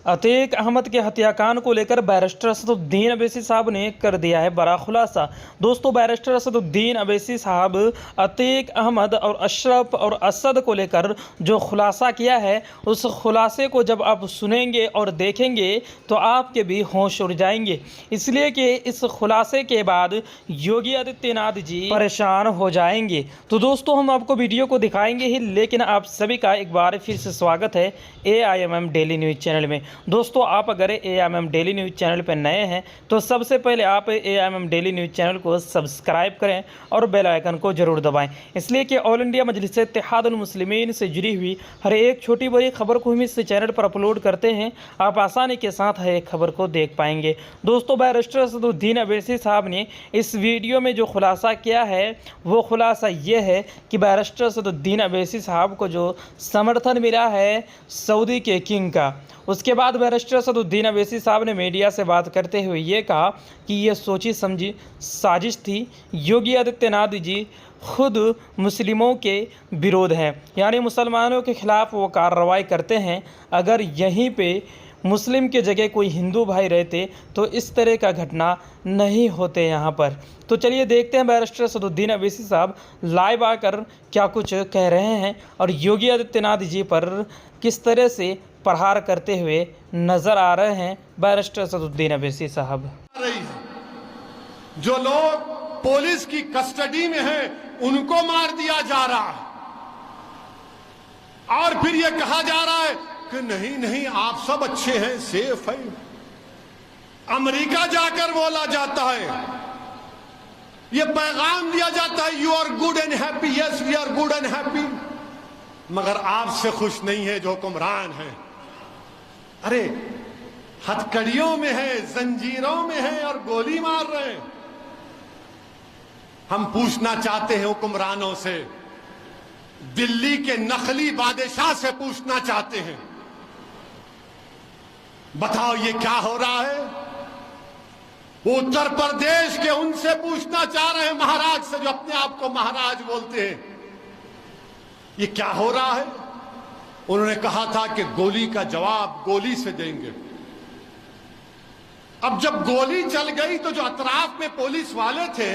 अतीक अहमद के हत्याकांड को लेकर बैरिस्टर असदुद्दीन अवैसी साहब ने कर दिया है बड़ा खुलासा। दोस्तों, बैरिस्टर असदुद्दीन अवैसी साहब अतीक अहमद और अशरफ और असद को लेकर जो खुलासा किया है, उस खुलासे को जब आप सुनेंगे और देखेंगे तो आपके भी होश उड़ जाएंगे, इसलिए कि इस खुलासे के बाद योगी आदित्यनाथ जी परेशान हो जाएंगे। तो दोस्तों, हम आपको वीडियो को दिखाएंगे ही, लेकिन आप सभी का एक बार फिर से स्वागत है AIMM डेली न्यूज़ चैनल में। दोस्तों, आप अगर AIMM डेली न्यूज़ चैनल पर नए हैं तो सबसे पहले आप AIMM डेली न्यूज़ चैनल को सब्सक्राइब करें और बेल आइकन को जरूर दबाएं, इसलिए कि ऑल इंडिया मजलिस इत्तेहादुल मुस्लिमीन से जुड़ी हुई हर एक छोटी बड़ी खबर को हम इस चैनल पर अपलोड करते हैं। आप आसानी के साथ हर एक खबर को देख पाएंगे। दोस्तों, बैरिस्टर असदुद्दीन अवैसी साहब ने इस वीडियो में जो खुलासा किया है, वो खुलासा ये है कि बैरिस्टर असदुद्दीन अवैसी साहब को जो समर्थन मिला है सऊदी के किंग का, उसके बाद बैरिस्टर असदुद्दीन अवैसी साहब ने मीडिया से बात करते हुए ये कहा कि ये सोची समझी साजिश थी। योगी आदित्यनाथ जी खुद मुस्लिमों के विरोध हैं, यानी मुसलमानों के खिलाफ वो कार्रवाई करते हैं। अगर यहीं पे मुस्लिम के जगह कोई हिंदू भाई रहते तो इस तरह का घटना नहीं होते यहाँ पर। तो चलिए देखते हैं बैरिस्टर असदुद्दीन अवैसी साहब लाइव आकर क्या कुछ कह रहे हैं और योगी आदित्यनाथ जी पर किस तरह से प्रहार करते हुए नजर आ रहे हैं बैरिस्टर असदुद्दीन अवैसी साहब। जो लोग पुलिस की कस्टडी में हैं उनको मार दिया जा रहा है, और फिर यह कहा जा रहा है कि नहीं नहीं आप सब अच्छे हैं, सेफ है। अमेरिका जाकर बोला जाता है, यह पैगाम दिया जाता है, you are good and happy, yes we are good and happy, मगर आपसे खुश नहीं है जो हुक्मरान है। अरे हथकड़ियों में है, जंजीरों में है और गोली मार रहे हैं। हम पूछना चाहते हैं हुक्मरानों से, दिल्ली के नकली बादशाह से पूछना चाहते हैं, बताओ ये क्या हो रहा है। वो उत्तर प्रदेश के उनसे पूछना चाह रहे हैं, महाराज से, जो अपने आप को महाराज बोलते हैं, ये क्या हो रहा है। उन्होंने कहा था कि गोली का जवाब गोली से देंगे। अब जब गोली चल गई तो जो अतराफ में पुलिस वाले थे,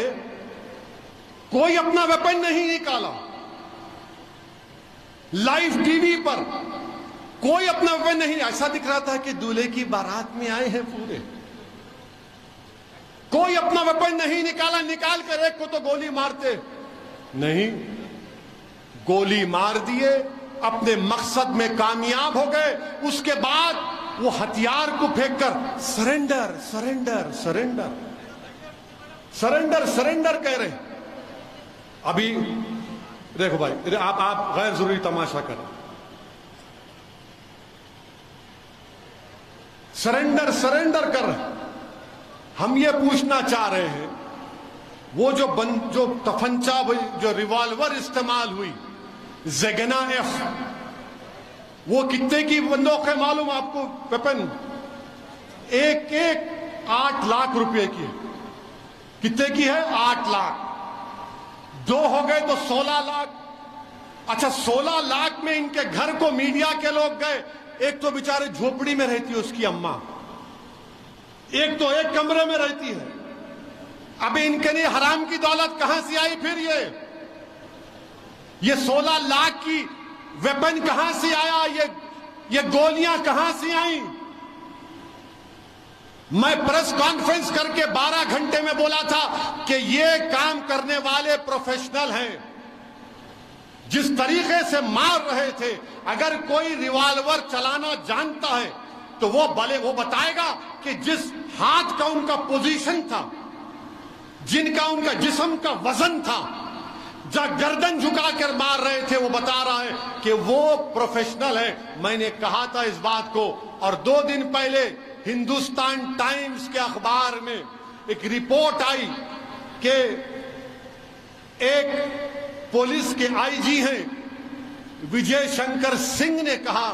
कोई अपना वेपन नहीं निकाला। लाइव टीवी पर कोई अपना वेपन नहीं, ऐसा दिख रहा था कि दूल्हे की बारात में आए हैं पूरे। कोई अपना वेपन नहीं निकाला, निकाल कर एक को तो गोली मारते नहीं, गोली मार दिए, अपने मकसद में कामयाब हो गए। उसके बाद वो हथियार को फेंककर surrender surrender surrender surrender surrender कह रहे हैं। अभी देखो भाई, आप गैर जरूरी तमाशा कर रहे, सरेंडर सरेंडर कर रहे हैं। हम ये पूछना चाह रहे हैं, वो जो तफंचा, जो रिवॉल्वर इस्तेमाल हुई, ज़ेगना F, वो कितने की बंदूक है मालूम आपको? वेपन एक 8 लाख रुपए की है। कितने की है? 8 लाख। 2 हो गए तो 16 लाख। अच्छा, 16 लाख में इनके घर को मीडिया के लोग गए। एक तो बेचारे झोपड़ी में रहती है उसकी अम्मा, एक तो एक कमरे में रहती है। अब इनके लिए हराम की दौलत कहां से आई? फिर ये 16 लाख की वेपन कहां से आया? ये गोलियां कहां से आई? मैं प्रेस कॉन्फ्रेंस करके 12 घंटे में बोला था कि ये काम करने वाले प्रोफेशनल हैं। जिस तरीके से मार रहे थे, अगर कोई रिवॉल्वर चलाना जानता है तो वो बताएगा कि जिस हाथ का उनका पोजीशन था, जिनका उनका जिस्म का वजन था, जब गर्दन झुकाकर मार रहे थे, वो बता रहा है कि वो प्रोफेशनल है। मैंने कहा था इस बात को, और 2 दिन पहले हिंदुस्तान टाइम्स के अखबार में एक रिपोर्ट आई कि एक पुलिस के आईजी हैं विजय शंकर सिंह ने कहा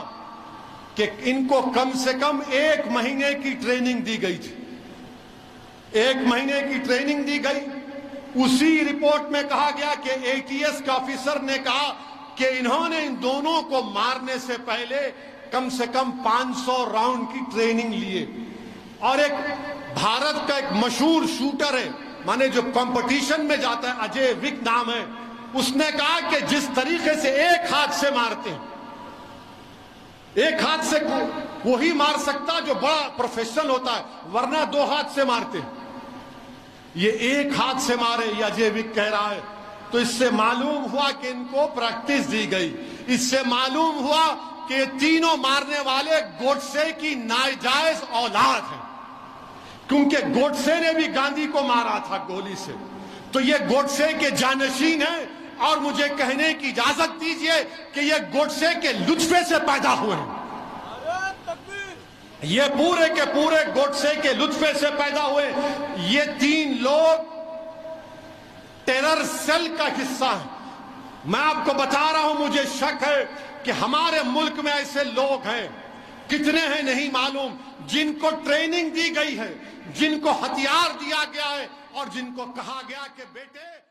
कि इनको कम से कम 1 महीने की ट्रेनिंग दी गई थी। 1 महीने की ट्रेनिंग दी गई। उसी रिपोर्ट में कहा गया कि ATS के ऑफिसर ने कहा कि इन्होंने इन दोनों को मारने से पहले कम से कम 500 राउंड की ट्रेनिंग लिए। और एक भारत का एक मशहूर शूटर है, माने जो कंपटीशन में जाता है, अजय विक नाम है, उसने कहा कि जिस तरीके से एक हाथ से मारते हैं, एक हाथ से वही मार सकता जो बड़ा प्रोफेशनल होता है, वरना 2 हाथ से मारते हैं। ये एक हाथ से मारे, ये अजय विक कह रहा है। तो इससे मालूम हुआ कि इनको प्रैक्टिस दी गई। इससे मालूम हुआ कि तीनों मारने वाले गोडसे की नाजायज औलाद हैं, क्योंकि गोडसे ने भी गांधी को मारा था गोली से। तो ये गोडसे के जानशीन हैं। और मुझे कहने की इजाजत दीजिए कि ये गोडसे के लुत्फे से पैदा हुए हैं। ये पूरे के पूरे गोडसे के लुत्फे से पैदा हुए। ये 3 लोग टेरर सेल का हिस्सा है। मैं आपको बता रहा हूं, मुझे शक है कि हमारे मुल्क में ऐसे लोग हैं, कितने हैं नहीं मालूम, जिनको ट्रेनिंग दी गई है, जिनको हथियार दिया गया है और जिनको कहा गया कि बेटे